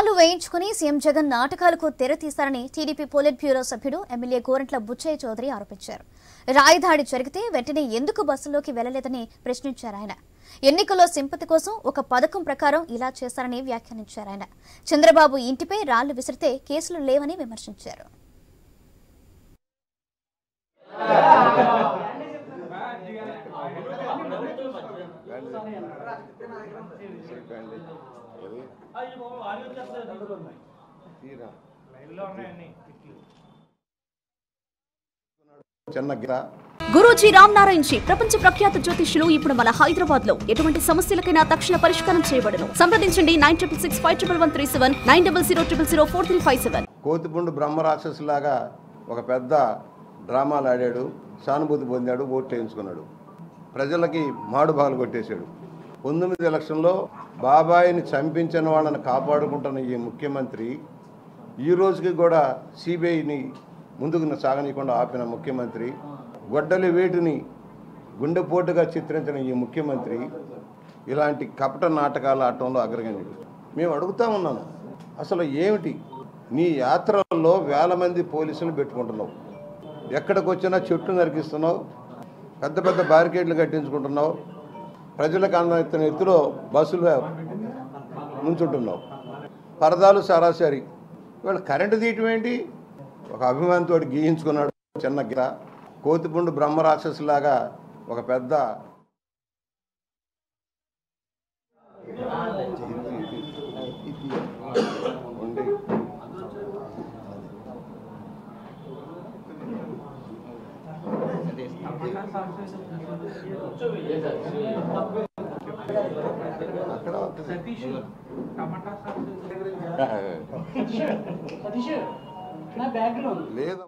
రాళ్లు వేయించుకుని సీఎం జగన్ నాటకాలకు తెరతీశారని టీడీపీ పోలిట్ బ్యూరో సభ్యుడు ఎమ్మెల్యే గోరంట్ల బుచ్చయ్య చౌదరి ఆరోపించారు. రాయదాడి జరిగితే వెంటనే ఎందుకు బస్సులోకి వెళ్లలేదని ప్రశ్నించారు ఆయన. ఎన్నికల్లో సింపతి కోసం ఒక పథకం ప్రకారం ఇలా చేశారని వ్యాఖ్యానించారు ఆయన. చంద్రబాబు ఇంటిపై రాళ్లు విసిరితే కేసులు లేవని విమర్శించారు. గురూజీ రామ్ నారాయణ్ జీ ప్రపంచ ప్రఖ్యాత జ్యోతిష్యులు ఇప్పుడు మన హైదరాబాద్ లో ఎటువంటి సమస్యలకైనా తక్షణ పరిష్కారం చేయబడును. సంప్రదించండి 96651137 9000004357. కోతిపుండు బ్రహ్మరాక్షసులాగా ఒక పెద్ద డ్రామాలు ఆడాడు, సానుభూతి పొందాడు, ఓట్లు వేయించుకున్నాడు, ప్రజలకి మాడుబాలు కొట్టేశాడు. 19 ఎలక్షన్లో బాబాయిని చంపించిన వాళ్ళని కాపాడుకుంటున్న ఈ ముఖ్యమంత్రి ఈ రోజుకి కూడా సిబిఐని ముందుకు సాగనీయకుండా ఆపిన ముఖ్యమంత్రి, గొడ్డలి వేటిని గుండెపోటుగా చిత్రించిన ఈ ముఖ్యమంత్రి ఇలాంటి కపట నాటకాలు ఆడటంలో అగ్రగణ్యుడు. మేము అడుగుతా ఉన్నాను, అసలు ఏమిటి నీ యాత్రల్లో వేల మంది పోలీసులు పెట్టుకుంటున్నావు, ఎక్కడికి వచ్చినా చెట్లు నరికిస్తున్నావు, పెద్ద పెద్ద బారికేడ్లు కట్టించుకుంటున్నావు, ప్రజలకు అందెత్తిన ఎత్తులో బస్సులు నుంచుంటున్నావు, పరదాలు సరాసరి. ఇవాళ కరెంటు తీయటం ఏంటి? ఒక అభిమానితో గీయించుకున్నాడు చిన్న గిర. కోతిపుండు బ్రహ్మరాక్షసులాగా ఒక పెద్ద అక్కడ లేదా